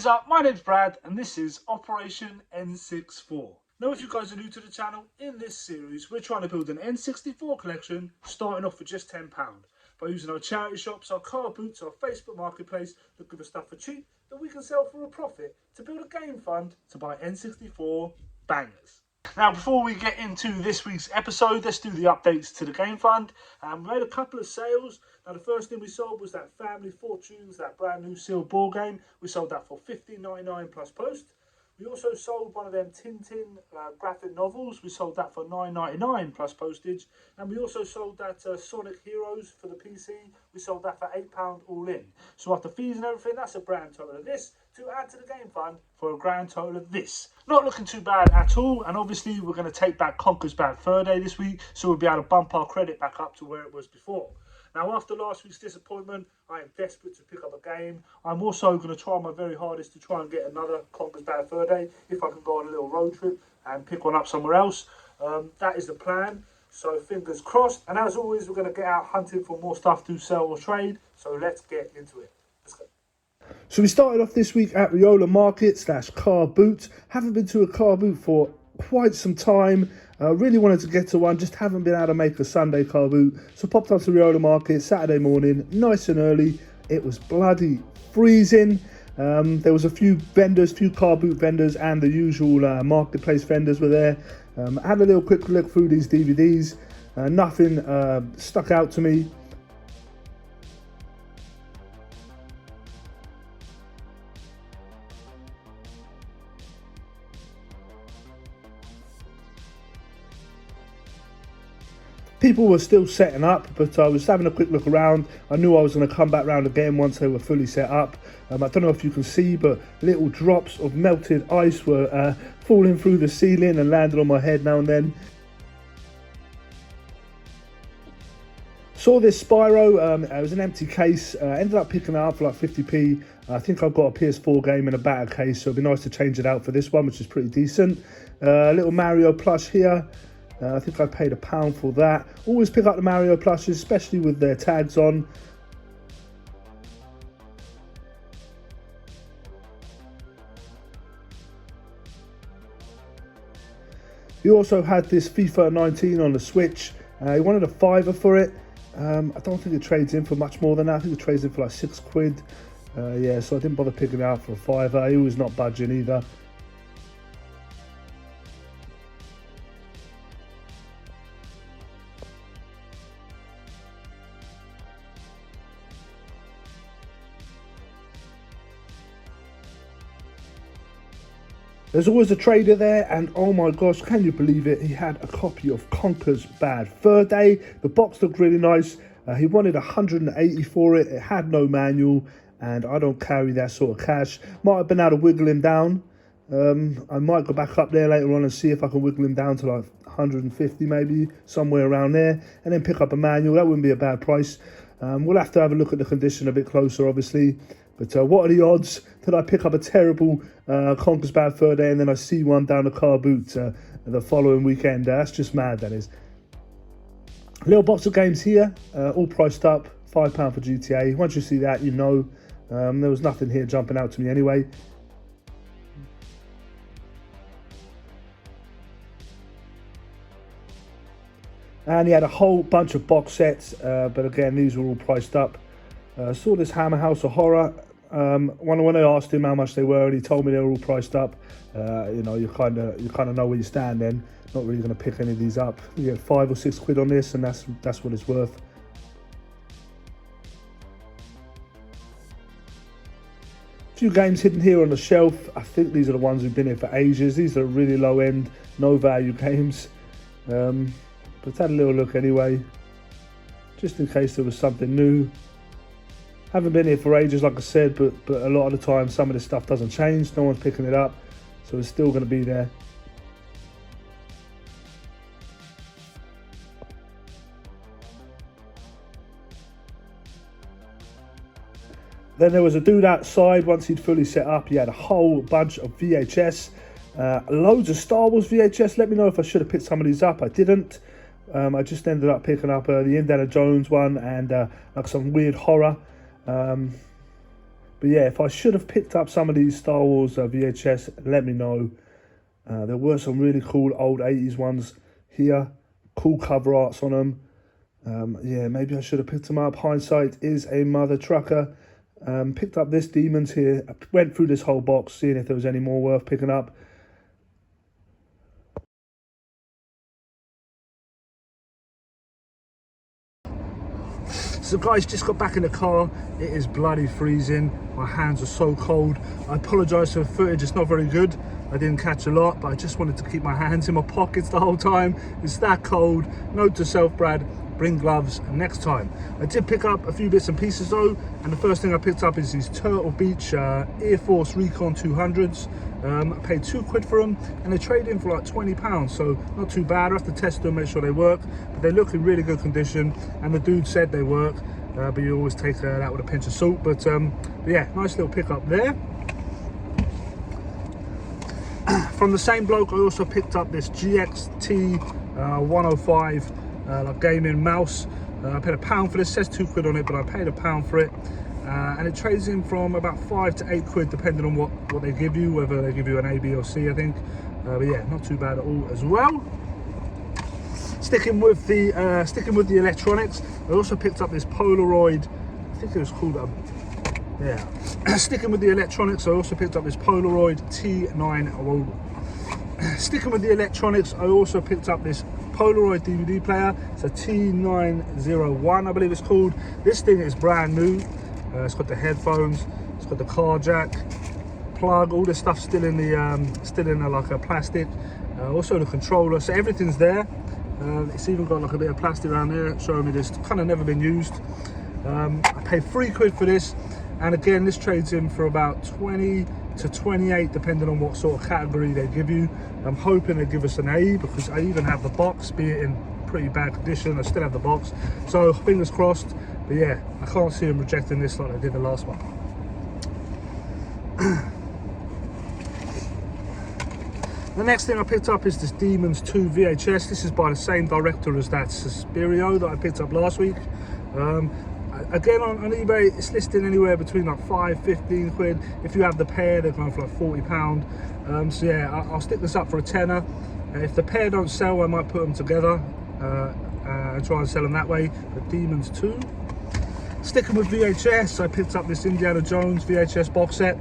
is up? My name's Brad and this is Operation N64. Now if you guys are new to the channel, in this series we're trying to build an N64 collection starting off for just £10 by using our charity shops, our car boots, our Facebook marketplace, looking for stuff for cheap that we can sell for a profit to build a game fund to buy N64 bangers. Now before we get into this week's episode, let's do the updates to the game fund. We made a couple of sales. Now the first thing we sold was that Family Fortunes, that brand new sealed ball game. We sold that for $15.99 plus post. We also sold one of them Tintin graphic novels. We sold that for $9.99 plus postage. And we also sold that Sonic Heroes for the PC. We sold that for £8 all in. So after fees and everything, that's a grand total of this to add to the game fund for a grand total of this. Not looking too bad at all. And obviously we're going to take back Conker's Bad Fur Day this week. So we'll be able to bump our credit back up to where it was before. Now, after last week's disappointment, I am desperate to pick up a game. I'm also going to try my very hardest to try and get another Conker's Bad Fur Day if I can go on a little road trip and pick one up somewhere else. That is the plan. So fingers crossed. And as always, we're going to get out hunting for more stuff to sell or trade. So let's get into it. Let's go. So we started off this week at Riola Market / Car Boot. Haven't been to a car boot for quite some time. Really wanted to get to one, just haven't been able to make a Sunday car boot. So popped up to Riola Market Saturday morning, nice and early. It was bloody freezing. There was a few vendors, few car boot vendors and the usual marketplace vendors were there. I had a little quick look through these DVDs. Nothing stuck out to me. People were still setting up, but I was having a quick look around. I knew I was going to come back round again once they were fully set up. I don't know if you can see, but little drops of melted ice were falling through the ceiling and landed on my head now and then. Saw this Spyro, it was an empty case, ended up picking it up for like 50p. I think I've got a PS4 game in a battered case, so it'd be nice to change it out for this one, which is pretty decent. Little Mario plush here. I think I paid £1 for that. Always pick up the Mario plushes, especially with their tags on. He also had this FIFA 19 on the Switch. He wanted a £5 for it. I don't think it trades in for much more than that. I think it trades in for like £6. Yeah, so I didn't bother picking it out for a £5. He was not budging either. There's always a trader there, and oh my gosh, can you believe it? He had a copy of Conker's Bad Fur Day. The box looked really nice. He wanted 180 for it. It had no manual, and I don't carry that sort of cash. Might have been able to wiggle him down. I might go back up there later on and see if I can wiggle him down to like 150 maybe, somewhere around there, and then pick up a manual. That wouldn't be a bad price. We'll have to have a look at the condition a bit closer, obviously. But what are the odds that I pick up a terrible Conker's Bad Fur Day and then I see one down the car boot the following weekend? That's just mad, that is. Little box of games here, all priced up, £5 for GTA. Once you see that, you know. There was nothing here jumping out to me anyway. And he had a whole bunch of box sets, but again, these were all priced up. Saw this Hammer House of Horror. When I asked him how much they were, and he told me they were all priced up. You know, you kind of know where you stand then. Not really going to pick any of these up. You get £5 or £6 on this, and that's what it's worth. A few games hidden here on the shelf. I think these are the ones who've been here for ages. These are really low end, no value games. But had a little look anyway, just in case there was something new. Haven't been here for ages, like I said, but a lot of the time some of this stuff doesn't change. No one's picking it up, so it's still going to be there. Then there was a dude outside. Once he'd fully set up, he had a whole bunch of VHS, loads of Star Wars VHS. Let me know if I should have picked some of these up. I didn't. I just ended up picking up the Indiana Jones one and like some weird horror. But yeah, if I should have picked up some of these Star Wars VHS, let me know. There were some really cool old 80s ones here. Cool cover arts on them. Yeah, maybe I should have picked them up. Hindsight is a mother trucker. Picked up this Demons here. I went through this whole box, seeing if there was any more worth picking up. So guys, just got back in the car. It is bloody freezing. My hands are so cold. I apologise for the footage, it's not very good. I didn't catch a lot, but I just wanted to keep my hands in my pockets the whole time. It's that cold. Note to self, Brad, bring gloves next time. I did pick up a few bits and pieces though, and the first thing I picked up is these Turtle Beach Air Force Recon 200s. I paid £2 for them, and they trade in for like £20, so not too bad. I have to test them, make sure they work, but they look in really good condition, and the dude said they work, but you always take that with a pinch of salt. But yeah, nice little pickup there. From the same bloke, I also picked up this GXT 105 like gaming mouse. I paid £1 for this. Says £2 on it, but I paid £1 for it. And it trades in from about £5 to £8 depending on what they give you, whether they give you an A, B or C, I think. But yeah, not too bad at all as well. Sticking with the electronics, I also picked up this Polaroid, I think it was called yeah. Sticking with the electronics, I also picked up this Polaroid T9. Sticking with the electronics, I also picked up this Polaroid DVD player. It's a T901, I believe it's called. This thing is brand new. It's got the headphones, it's got the car jack, plug, all this stuff still in the like a plastic. Also the controller, so everything's there. It's even got like a bit of plastic around there showing me this kind of never been used. I paid £3 for this, and again this trades in for about 20 to 28 depending on what sort of category they give you. I'm hoping they give us an A, because I even have the box, be it in pretty bad condition. I still have the box, so fingers crossed. But yeah, I can't see them rejecting this like they did the last one. The next thing I picked up is this Demons 2 VHS. This is by the same director as that Suspirio that I picked up last week. Again on eBay, it's listed anywhere between like £5–15. If you have the pair, they're going for like £40. So yeah, I'll stick this up for a tenner. If the pair don't sell, I might put them together and try and sell them that way. But Demons 2. Sticking with VHS, I picked up this Indiana Jones VHS box set.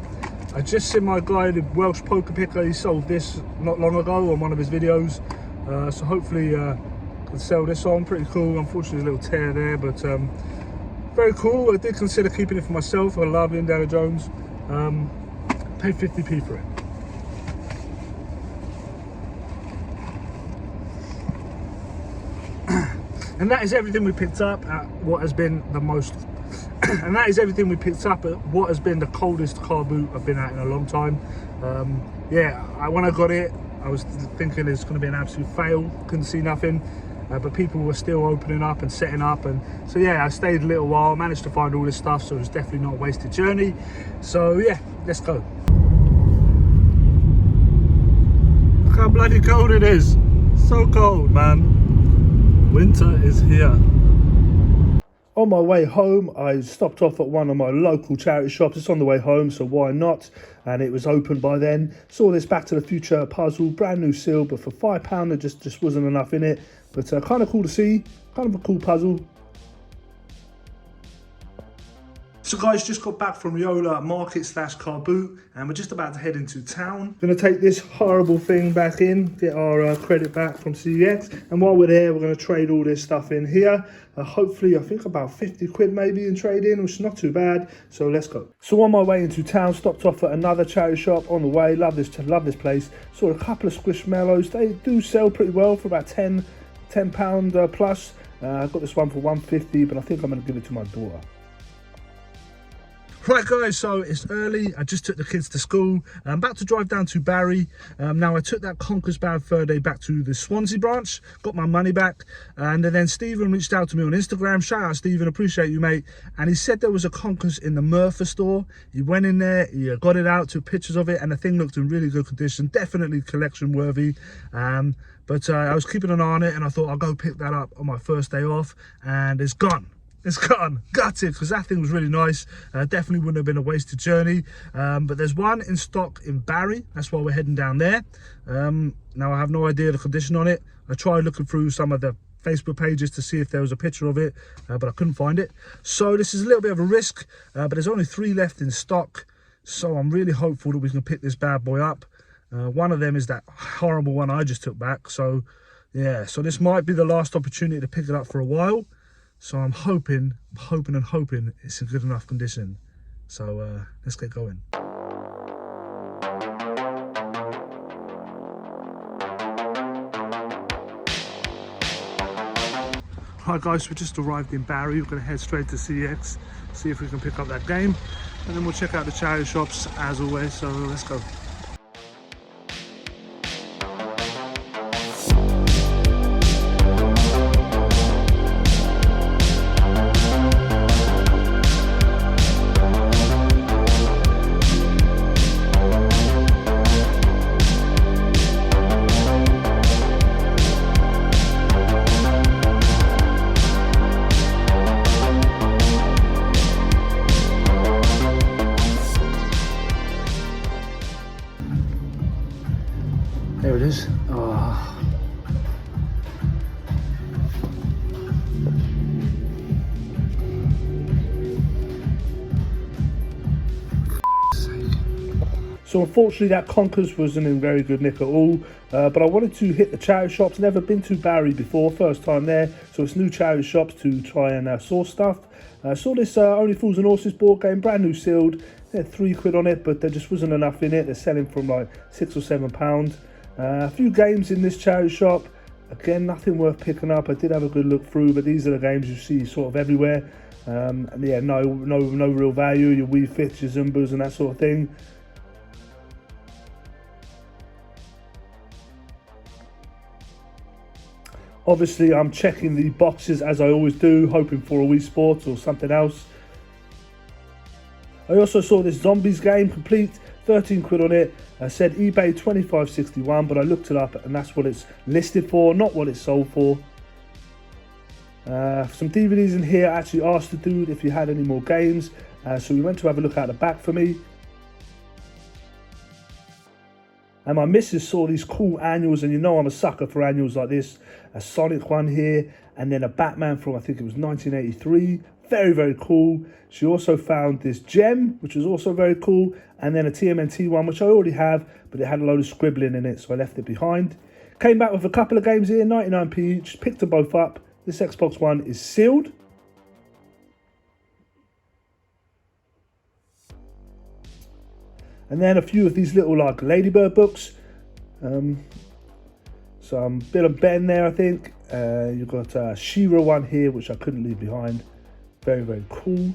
I just seen my guy, the Welsh poker picker, he sold this not long ago on one of his videos. So hopefully I can sell this on. Pretty cool. Unfortunately, a little tear there, but very cool. I did consider keeping it for myself. I love Indiana Jones. Paid 50p for it. And that is everything we picked up at what has been the most and that is everything we picked up at what has been the coldest car boot I've been at in a long time. Yeah, when I got it, I was thinking it's going to be an absolute fail. Couldn't see nothing, but people were still opening up and setting up, and so yeah, I stayed a little while, managed to find all this stuff, so it was definitely not a wasted journey. So yeah, let's go. Look how bloody cold it is. So cold, man. Winter is here. On my way home, I stopped off at one of my local charity shops. It's on the way home, so why not? And it was open by then. Saw this Back to the Future puzzle, brand new seal, but for £5 there just wasn't enough in it. But kind of cool to see, kind of a cool puzzle. So guys, just got back from Yola Market / car boot, and we're just about to head into town. Gonna take this horrible thing back in, get our credit back from CEX, and while we're there, we're gonna trade all this stuff in here. Hopefully, I think about 50 quid maybe in trade-in, which is not too bad. So let's go. So on my way into town, stopped off at another charity shop on the way. Love this place. Saw a couple of Squishmallows. They do sell pretty well for about £10 plus. I got this one for £1.50, but I think I'm gonna give it to my daughter. Right guys, so it's early. I just took the kids to school. I'm about to drive down to Barry. Now I took that Conquers Bad Fur Day back to the Swansea branch, got my money back, and then Stephen reached out to me on Instagram. Shout out Stephen, appreciate you mate. And he said there was a Conquers in the Murphy store. He went in there, he got it out, took pictures of it, and the thing looked in really good condition, definitely collection worthy. But I was keeping an eye on it, and I thought I'll go pick that up on my first day off, and it's gone. It's gone, gutted, because that thing was really nice. Definitely wouldn't have been a wasted journey. But there's one in stock in Barry. That's why we're heading down there. Now I have no idea the condition on it. I tried looking through some of the Facebook pages to see if there was a picture of it, but I couldn't find it. So this is a little bit of a risk, but there's only 3 left in stock. So I'm really hopeful that we can pick this bad boy up. One of them is that horrible one I just took back. So yeah, so this might be the last opportunity to pick it up for a while. So I'm hoping it's in good enough condition. So let's get going. Right guys, we just arrived in Barry. We're going to head straight to CX, see if we can pick up that game, and then we'll check out the charity shops as always. So let's go. There it is. Oh. So unfortunately that Conkers wasn't in very good nick at all, but I wanted to hit the charity shops. Never been to Barry before, first time there, so it's new charity shops to try and source stuff. Saw this Only Fools and Horses board game, brand new sealed. They had £3 on it, but there just wasn't enough in it. They're selling from like £6 or £7. A few games in this charity shop. Again, nothing worth picking up. I did have a good look through, but these are the games you see sort of everywhere. And yeah, no real value. Your Wii Fits, your Zumbas, and that sort of thing. Obviously, I'm checking the boxes as I always do, hoping for a Wii Sports or something else. I also saw this Zombies game complete. £13 on it. I said eBay $25.61, but I looked it up and that's what it's listed for, not what it's sold for. Some DVDs in here. I actually asked the dude if he had any more games, so we went to have a look at the back for me. And my missus saw these cool annuals, and you know I'm a sucker for annuals like this. A Sonic one here, and then a Batman from, I think it was 1983. Very, very cool. She also found this gem, which was also very cool, and then a TMNT one, which I already have, but it had a load of scribbling in it, so I left it behind. Came back with a couple of games here, 99p each, picked them both up. This Xbox One is sealed. And then a few of these little like Ladybird books. Some Bill and Ben there, I think. You've got a She-Ra one here, which I couldn't leave behind. Very, very cool.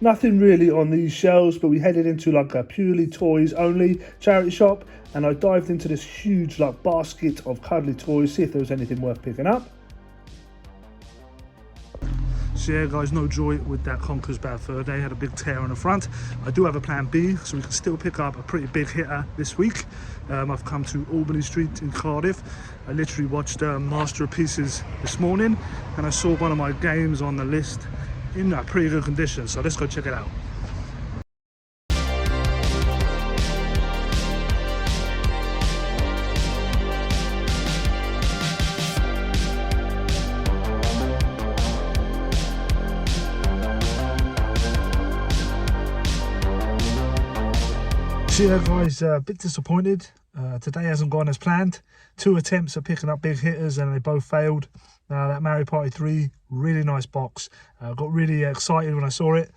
Nothing really on these shelves, but we headed into like a purely toys only charity shop, and I dived into this huge like basket of cuddly toys, see if there was anything worth picking up. So yeah guys, no joy with that Conker's bad fur. They had a big tear on the front. I do have a plan B, so we can still pick up a pretty big hitter this week. I've come to Albany Street in Cardiff. I literally watched Master of Pieces this morning, and I saw one of my games on the list in a pretty good condition, so let's go check it out. So yeah guys, a bit disappointed. Today hasn't gone as planned. 2 attempts at picking up big hitters and they both failed. That Mario Party 3, really nice box. Got really excited when I saw it.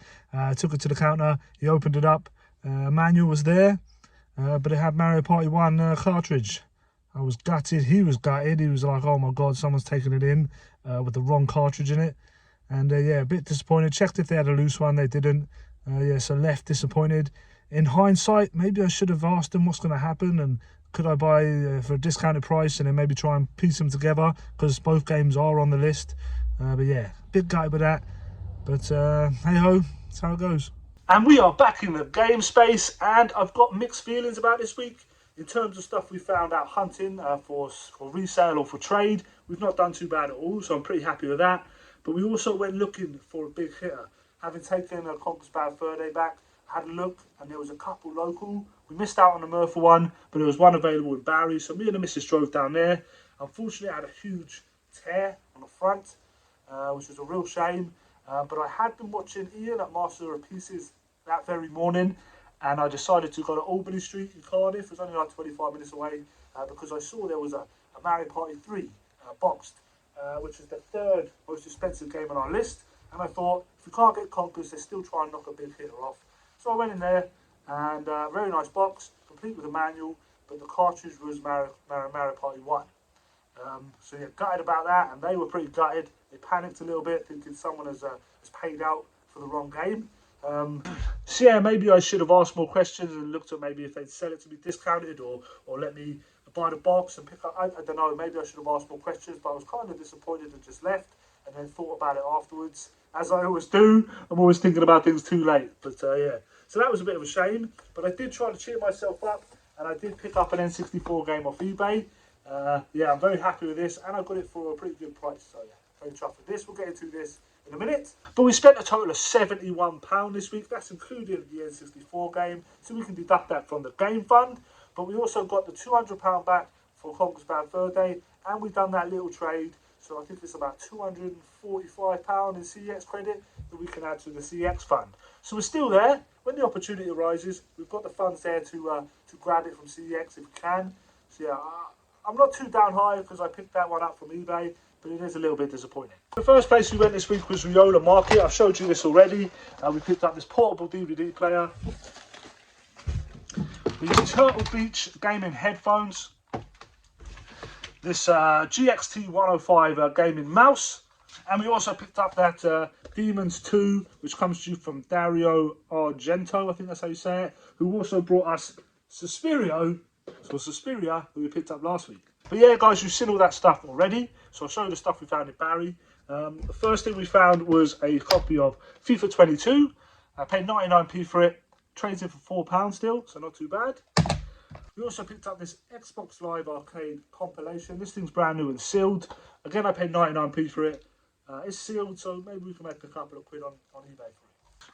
Took it to the counter, he opened it up. Manual was there, but it had Mario Party 1 cartridge. I was gutted, he was gutted. He was like, oh my god, someone's taken it in with the wrong cartridge in it. And yeah, a bit disappointed. Checked if they had a loose one, they didn't. Yeah, so left disappointed. In hindsight, maybe I should have asked them what's going to happen and could I buy for a discounted price and then maybe try and piece them together, because both games are on the list. But yeah, bit gutted with that. But hey ho, that's how it goes. And we are back in the game space, and I've got mixed feelings about this week. In terms of stuff we found out hunting for resale or for trade, we've not done too bad at all, so I'm pretty happy with that. But we also went looking for a big hitter. Having taken a Conquest Bad Fur Day back, I had a look, and there was a couple local. We missed out on the Murphy one, but there was one available in Barry, so me and the missus drove down there. Unfortunately, I had a huge tear on the front, which was a real shame. But I had been watching Ian at Master of Pieces that very morning, and I decided to go to Albany Street in Cardiff. It was only like 25 minutes away, because I saw there was a Mario Party 3 boxed, which was the third most expensive game on our list. And I thought, if we can't get Conquest, let's still try and knock a big hitter off. So I went in there, and very nice box, complete with a manual, but the cartridge was Mario Party 1. So yeah, gutted about that, and they were pretty gutted. They panicked a little bit, thinking someone has paid out for the wrong game. So yeah, maybe I should have asked more questions and looked at maybe if they'd sell it to me discounted or let me buy the box and pick up. I don't know, maybe I should have asked more questions, but I was kind of disappointed and just left and then thought about it afterwards. As I always do, I'm always thinking about things too late. But yeah, so that was a bit of a shame, but I did try to cheer myself up, and I did pick up an N64 game off eBay. Yeah, I'm very happy with this, and I got it for a pretty good price. So yeah, very chuffed with this. We'll get into this in a minute. But we spent a total of £71 this week. That's including the N64 game, so we can deduct that from the game fund. But we also got the £200 back for Conquest Bad Fur Day, and we've done that little trade. So I think it's about £245 in CX credit that we can add to the CX fund. So we're still there. When the opportunity arises, we've got the funds there to grab it from CX if we can. So yeah, I'm not too down high because I picked that one up from eBay, but it is a little bit disappointing. The first place we went this week was Riola Market. I've showed you this already. We picked up this portable DVD player, the Turtle Beach gaming headphones, this GXT 105 gaming mouse, and we also picked up that Demons 2, which comes to you from Dario Argento, I think that's how you say it, who also brought us Suspiria, who we picked up last week. But yeah, guys, you've seen all that stuff already, so I'll show you the stuff we found in Barry. The first thing we found was a copy of FIFA 22. I paid 99p for it, trades in for £4 still, so not too bad. We also picked up this Xbox Live Arcade compilation. This thing's brand new and sealed. Again, I paid 99p for it. It's sealed, so maybe we can make a couple of quid on eBay for it.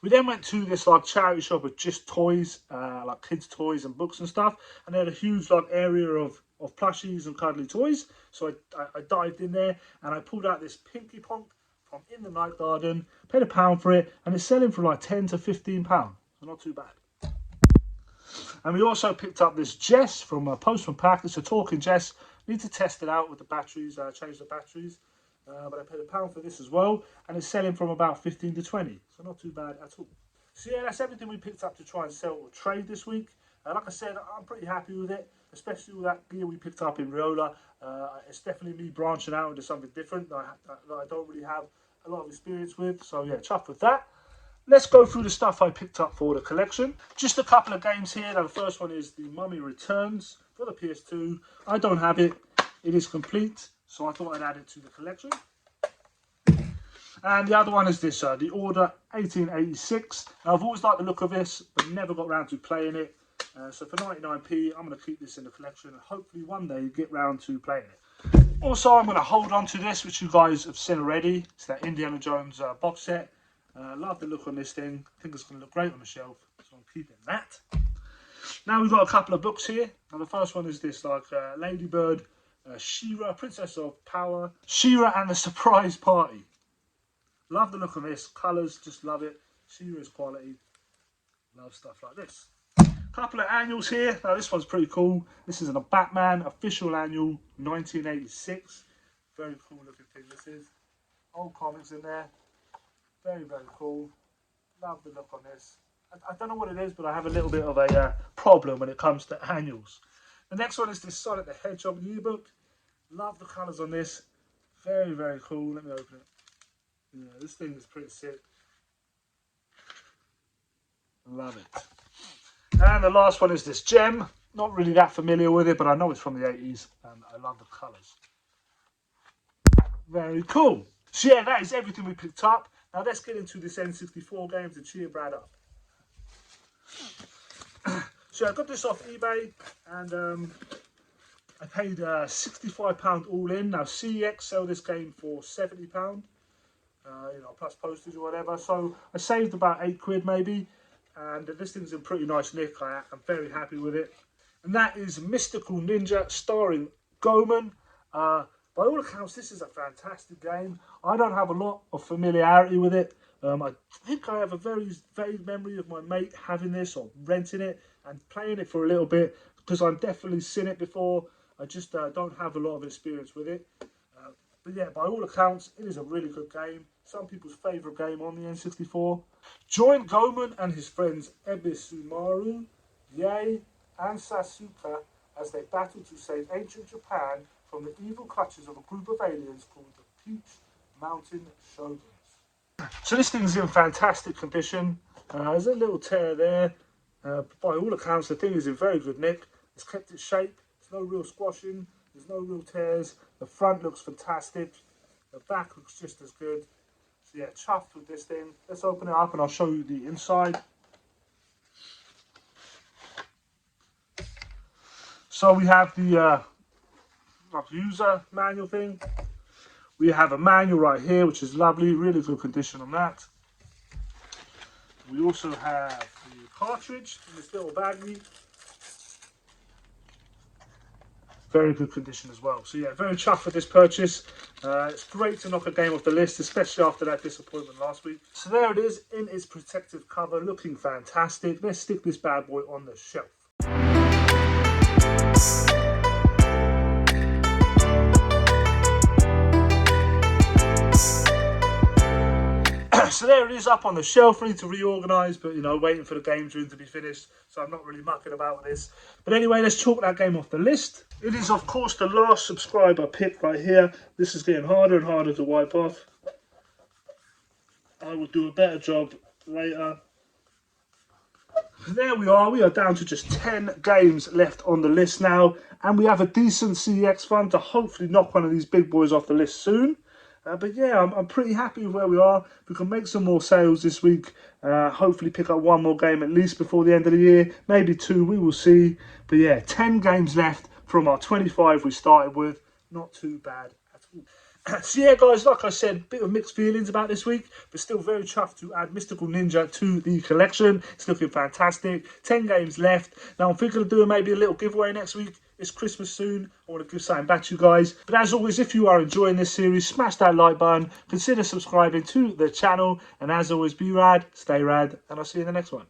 We then went to this like charity shop with just toys, like kids' toys and books and stuff. And they had a huge like area of plushies and cuddly toys. So I dived in there and I pulled out this Pinky Ponk from In the Night Garden. Paid £1 for it, and it's selling for like £10 to £15. So not too bad. And we also picked up this Jess from Postman Pack. It's a talking Jess. Need to test it out with the batteries, change the batteries. But I paid £1 for this as well. And it's selling from about 15 to 20. So not too bad at all. So yeah, that's everything we picked up to try and sell or trade this week. Like I said, I'm pretty happy with it. Especially with that gear we picked up in Riola. It's definitely me branching out into something different that I don't really have a lot of experience with. So yeah, chuffed with that. Let's go through the stuff I picked up for the collection. Just a couple of games here. Now, the first one is the Mummy Returns for the PS2. I don't have it. It is complete, so I thought I'd add it to the collection. And the other one is this, the Order 1886. Now, I've always liked the look of this, but never got around to playing it. So for 99p, I'm going to keep this in the collection and hopefully one day get round to playing it. Also, I'm going to hold on to this, which you guys have seen already. It's that Indiana Jones box set. Love the look on this thing. I think it's going to look great on the shelf, so I'm keeping that. Now we've got a couple of books here. Now the first one is this like Ladybird, She-Ra, Princess of Power, She-Ra and the Surprise Party. Love the look on this. Colours, just love it. She-Ra's quality. Love stuff like this. Couple of annuals here. Now this one's pretty cool. This is a Batman official annual 1986. Very cool looking thing this is. Old comics in there. Very, very cool. Love the look on this. I don't know what it is, but I have a little bit of a problem when it comes to annuals. The next one is this Sonic the Hedgehog yearbook. Love the colours on this. Very, very cool. Let me open it. Yeah, this thing is pretty sick. Love it. And the last one is this gem. Not really that familiar with it, but I know it's from the 80s. And I love the colours. Very cool. So yeah, that is everything we picked up. Now let's get into this N64 game to cheer Brad up. So I got this off eBay, and I paid £65 all in. Now CEX sell this game for £70, you know, plus postage or whatever. So I saved about £8 maybe, and this thing's in pretty nice nick. I'm very happy with it. And that is Mystical Ninja, starring Goman. By all accounts, this is a fantastic game. I don't have a lot of familiarity with it. I think I have a very vague memory of my mate having this or renting it and playing it for a little bit, because I've definitely seen it before. I just don't have a lot of experience with it. But yeah, by all accounts, it is a really good game. Some people's favourite game on the N64. Join Goman and his friends Ebisumaru, Yae, and Sasuke as they battle to save ancient Japan from the evil clutches of a group of aliens called the Peach Mountain Shoguns. So this thing's in fantastic condition. There's a little tear there. By all accounts, the thing is in very good nick. It's kept its shape. There's no real squashing. There's no real tears. The front looks fantastic. The back looks just as good. So yeah, chuffed with this thing. Let's open it up and I'll show you the inside. So we have the user manual thing. We have a manual right here, which is lovely, really good condition on that. We also have the cartridge in this little baggie. Very good condition as well. So yeah, very chuffed with this purchase. It's great to knock a game off the list, especially after that disappointment last week. So there it is in its protective cover, looking fantastic. Let's stick this bad boy on the shelf. So there it is up on the shelf, ready to reorganise, but you know, waiting for the games room to be finished, so I'm not really mucking about with this. But anyway, let's chalk that game off the list. It is of course the last subscriber pick right here. This is getting harder and harder to wipe off. I will do a better job later. There we are down to just 10 games left on the list now, and we have a decent CEX fund to hopefully knock one of these big boys off the list soon. But yeah, I'm pretty happy with where we are. We can make some more sales this week. Hopefully pick up one more game at least before the end of the year. Maybe 2, we will see. But yeah, 10 games left from our 25 we started with. Not too bad at all. So yeah guys, like I said, bit of mixed feelings about this week, but still very chuffed to add Mystical Ninja to the collection. It's looking fantastic. 10 games left. Now I'm thinking of doing maybe a little giveaway next week. It's Christmas soon. I want to give something back to you guys. But as always, if you are enjoying this series, smash that like button. Consider subscribing to the channel. And as always, be rad, stay rad, and I'll see you in the next one.